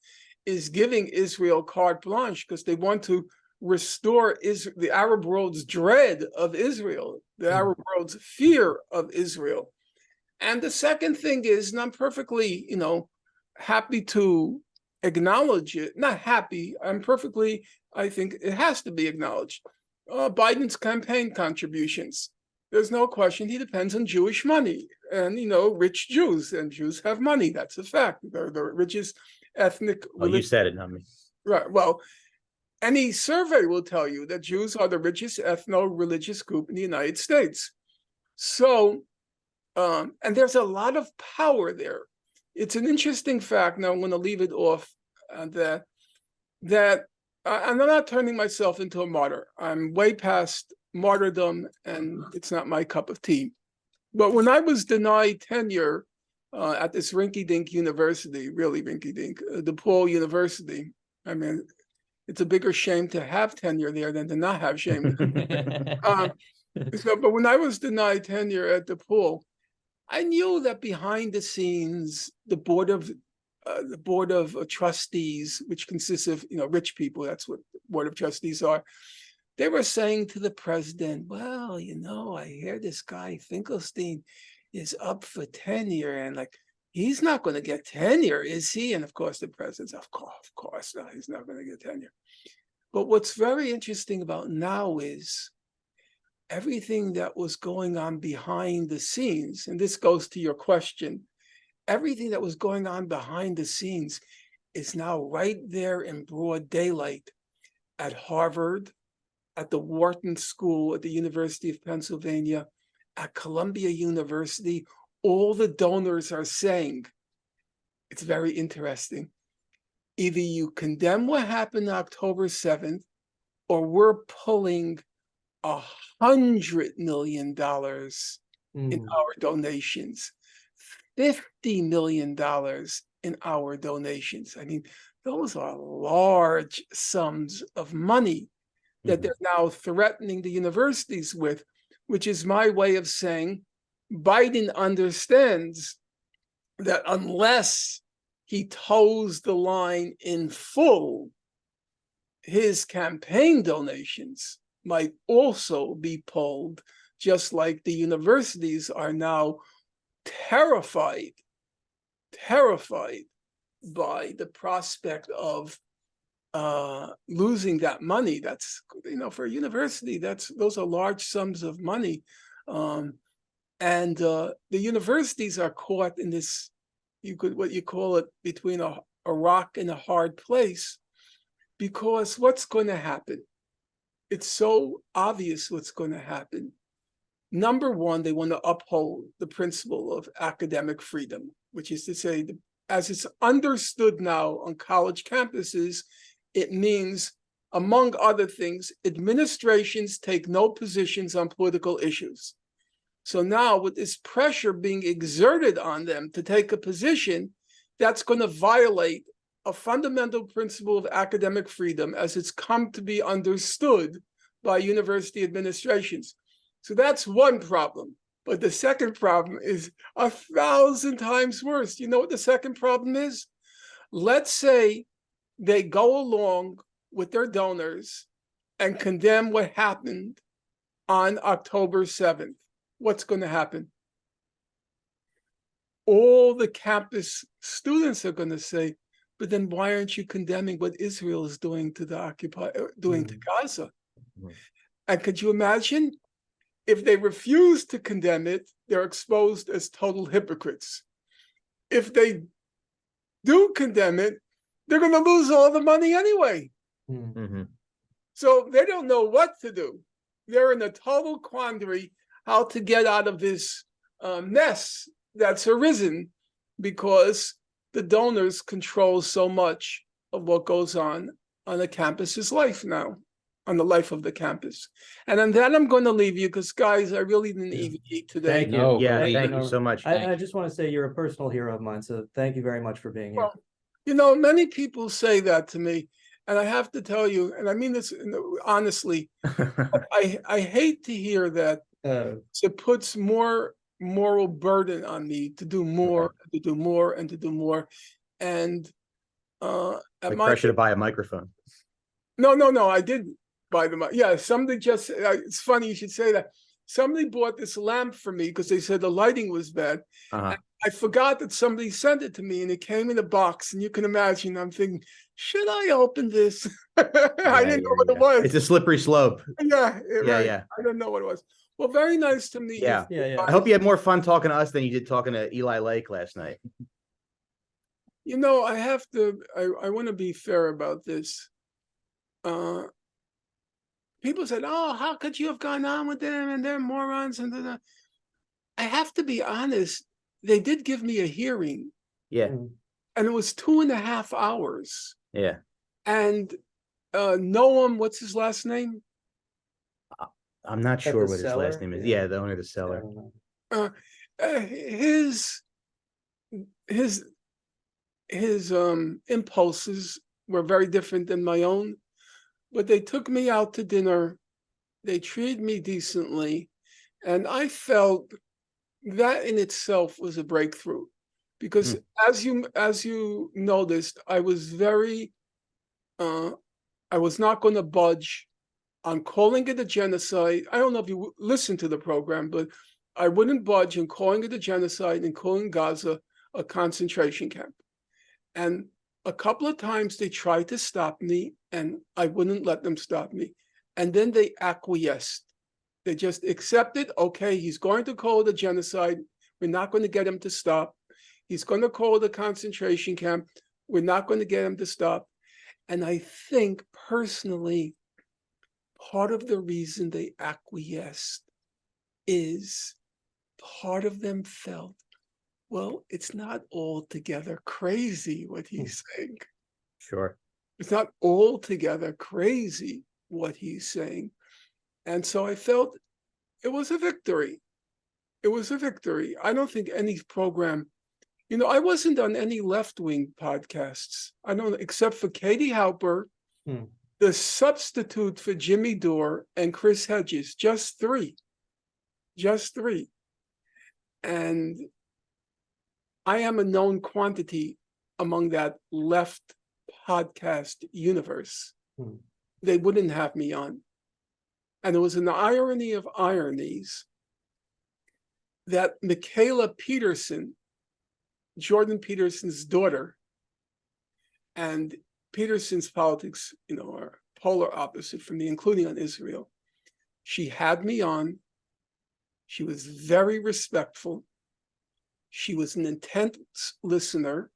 is giving Israel carte blanche, because they want to restore the Arab world's dread of Israel, the Arab world's fear of Israel. And the second thing is, and I'm perfectly, happy to acknowledge it, not happy, I think it has to be acknowledged. Biden's campaign contributions. There's no question he depends on Jewish money and, rich Jews, and Jews have money. That's a fact. They're the richest ethnic. Oh, you said it, not me. Right. Well, any survey will tell you that Jews are the richest ethno-religious group in the United States. So, and there's a lot of power there. It's an interesting fact. Now I'm going to leave it off that I'm not turning myself into a martyr. I'm way past martyrdom, and it's not my cup of tea. But when I was denied tenure at this rinky-dink university, really rinky-dink, DePaul University, I mean, it's a bigger shame to have tenure there than to not have shame. But when I was denied tenure at DePaul, I knew that behind the scenes, the board of trustees, which consists of rich people, that's what the board of trustees are, they were saying to the president, well, I hear this guy Finkelstein is up for tenure, and he's not going to get tenure, is he? And of course the president's, of course no, he's not going to get tenure. But what's very interesting about now is everything that was going on behind the scenes, and this goes to your question, everything that was going on behind the scenes is now right there in broad daylight at Harvard, at the Wharton School, at the University of Pennsylvania, at Columbia University. All the donors are saying, it's very interesting, either you condemn what happened October 7th, or we're pulling $100 million in Mm. our donations, $50 million in our donations. I mean, those are large sums of money that they're now threatening the universities with, which is my way of saying Biden understands that unless he toes the line in full, his campaign donations might also be pulled, just like the universities are now terrified by the prospect of losing that money. That's, for a university, those are large sums of money. And the universities are caught in this, what you call it, between a rock and a hard place, because what's going to happen? It's so obvious what's going to happen. Number one, they want to uphold the principle of academic freedom, which is to say, as it's understood now on college campuses, it means, among other things, administrations take no positions on political issues. So now, with this pressure being exerted on them to take a position, that's going to violate a fundamental principle of academic freedom as it's come to be understood by university administrations. So that's one problem. But the second problem is 1,000 times worse. You know what the second problem is? Let's say they go along with their donors and condemn what happened on October 7th. What's going to happen? All the campus students are going to say, but then why aren't you condemning what Israel is doing to to Gaza? And could you imagine? If they refuse to condemn it, they're exposed as total hypocrites. If they do condemn it, they're going to lose all the money anyway. So they don't know what to do. They're in a total quandary how to get out of this mess that's arisen, because the donors control so much of what goes on a campus's life now, on the life of the campus. And on that, I'm going to leave you, because, guys, I really didn't even eat today. Thank you. No, Yeah, please. thank you so much. I just want to say you're a personal hero of mine, so thank you very much for being here. Well, many people say that to me, and I have to tell you, and I mean this honestly, I hate to hear that. It puts more moral burden on me to do more, to do more, and to do more. And like pressure to buy a microphone. No, I didn't buy them. Yeah, somebody just, it's funny you should say that. Somebody bought this lamp for me because they said the lighting was bad. I forgot that somebody sent it to me, and it came in a box, and you can imagine, I'm thinking, should I open this? I didn't know what it was. It's a slippery slope. Yeah, right. Yeah. I don't know what it was. Well, very nice to meet you. Yeah. I hope you had more fun talking to us than you did talking to Eli Lake last night. I have to, I want to be fair about this. People said, oh, how could you have gone on with them, and they're morons, and I have to be honest, they did give me a hearing. Yeah. And it was 2.5 hours. Yeah. And Noam, what's his last name? I'm not sure what his last name is. Yeah, the owner of the cellar. His impulses were very different than my own, but they took me out to dinner. They treated me decently, and I felt that in itself was a breakthrough, because as you noticed, I was not going to budge on calling it a genocide. I don't know if you listened to the program, but I wouldn't budge on calling it a genocide and calling Gaza a concentration camp. And a couple of times they tried to stop me, and I wouldn't let them stop me. And then they acquiesced. They just accepted, okay, he's going to call it a genocide. We're not going to get him to stop. He's going to call it a concentration camp. We're not going to get him to stop. And I think personally, part of the reason they acquiesced is part of them felt, well, it's not altogether crazy what he's saying. Sure. It's not altogether crazy what he's saying. And so I felt it was a victory. It was a victory. I don't think any program, I wasn't on any left-wing podcasts. I don't, except for Katie Halper, the substitute for Jimmy Dore, and Chris Hedges. Just three. And I am a known quantity among that left podcast universe. They wouldn't have me on. And it was an irony of ironies that Michaela Peterson, Jordan Peterson's daughter, and Peterson's politics, are polar opposite from me, including on Israel. She had me on. She was very respectful. She was an intense listener.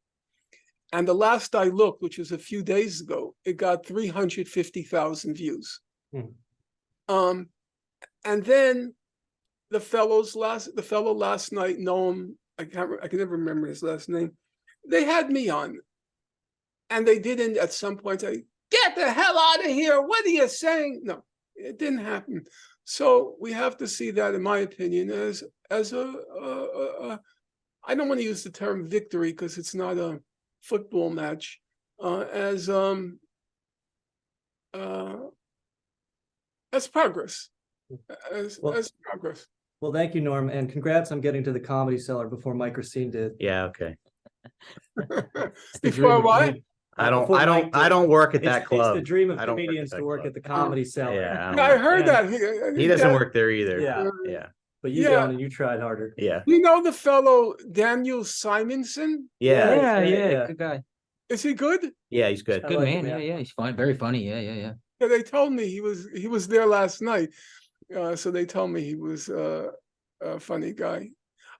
And the last I looked, which was a few days ago, it got 350,000 views. And then the fellow last night, Noam, I can never remember his last name. They had me on, and they didn't at some point say, "Get the hell out of here! What are you saying?" No, it didn't happen. So we have to see that, in my opinion, as a I don't want to use the term victory because it's not a football match, as progress, as progress. Well, thank you, Norm, and congrats on getting to the Comedy Cellar before Mike Recine did. Yeah, okay. Before what? I don't work at that club. It's the dream of I don't work at comedians that to work club. at the Comedy Cellar. Yeah, I heard that. He doesn't work there either. Yeah. But you don't, and you tried harder. Yeah. You know the fellow Daniel Simonson? Yeah. Good guy. Is he good? Yeah, he's good. Good like man. him, Yeah, he's fine. Very funny. Yeah. Yeah, they told me he was there last night. So they told me he was a funny guy.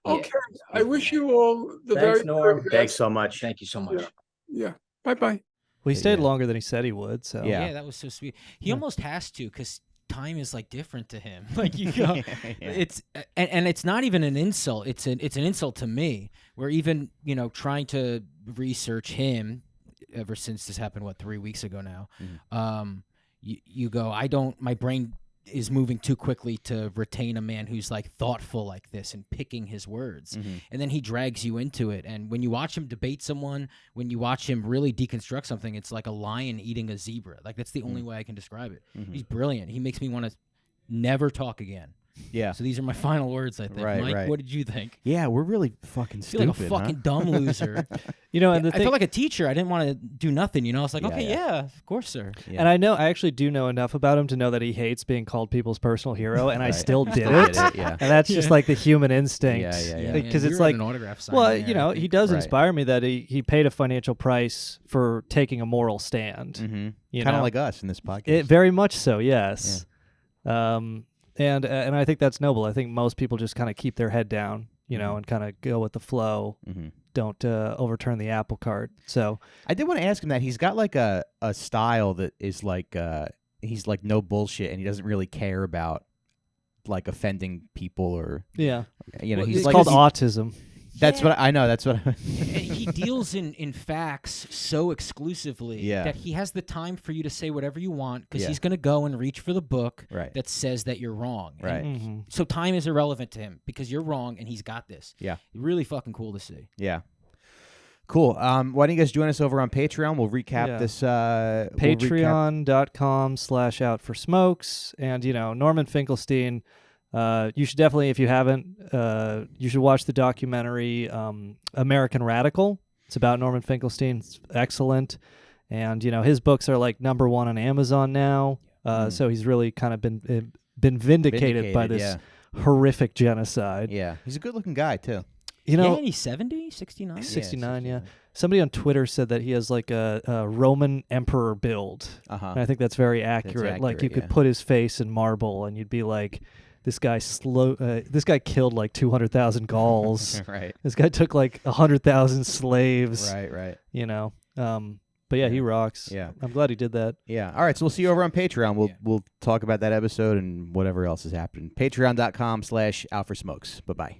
Okay, I wish you all the Thanks, very Norm. best. Thanks so much. Thank you so much. Yeah. Bye-bye. Well, he stayed longer than he said he would. So Yeah. That was so sweet. He almost has to, because time is like different to him. Like it's and it's not even an insult. It's an insult to me. We're even trying to research him ever since this happened. 3 weeks ago now. You go. My brain is moving too quickly to retain a man who's like thoughtful like this and picking his words. And then he drags you into it. And when you watch him debate someone, when you watch him really deconstruct something, it's like a lion eating a zebra. Like that's the only way I can describe it. He's brilliant. He makes me want to never talk again. Yeah. So these are my final words, I think. Right, Mike, right. what did you think? Yeah, we're really fucking I stupid. feel like a fucking dumb loser. and I felt like a teacher. I didn't want to do nothing. I was like, yeah, of course, sir. Yeah. And I actually do know enough about him to know that he hates being called people's personal hero, and I Right. still did Still it. did it, yeah. And that's just like the human instinct. Yeah. Because you it's were at like, an autograph signing well, there, I he think. does Right. inspire me that he paid a financial price for taking a moral stand. Mm-hmm. Kind of like us in this podcast. Very much so, yes. And I think that's noble. I think most people just kind of keep their head down, and kind of go with the flow. Don't overturn the apple cart. So I did want to ask him that. He's got like a style that is like he's like no bullshit, and he doesn't really care about like offending people or yeah, he's it's like called autism. That's what I know. That's what He deals in facts so exclusively that he has the time for you to say whatever you want because he's going to go and reach for the book that says that you're wrong. Right. And so time is irrelevant to him because you're wrong and he's got this. Yeah. Really fucking cool to see. Yeah. Cool. Why don't you guys join us over on Patreon? We'll recap this. Patreon.com/outforsmokes. And, Norman Finkelstein, you should definitely, if you haven't, you should watch the documentary American Radical. It's about Norman Finkelstein. It's excellent. And, his books are like #1 on Amazon now. So he's really kind of been vindicated by this horrific genocide. Yeah. He's a good-looking guy, too. And he's 70, 69? 69, yeah. Somebody on Twitter said that he has like a Roman emperor build. And I think that's very accurate. Like you could put his face in marble and you'd be like, this guy killed like 200,000 Gauls. Right. This guy took like 100,000 slaves. Right. But yeah, he rocks. Yeah. I'm glad he did that. Yeah. All right. So we'll see you over on Patreon. We'll talk about that episode and whatever else has happened. Patreon.com/outforsmokes. Bye-bye.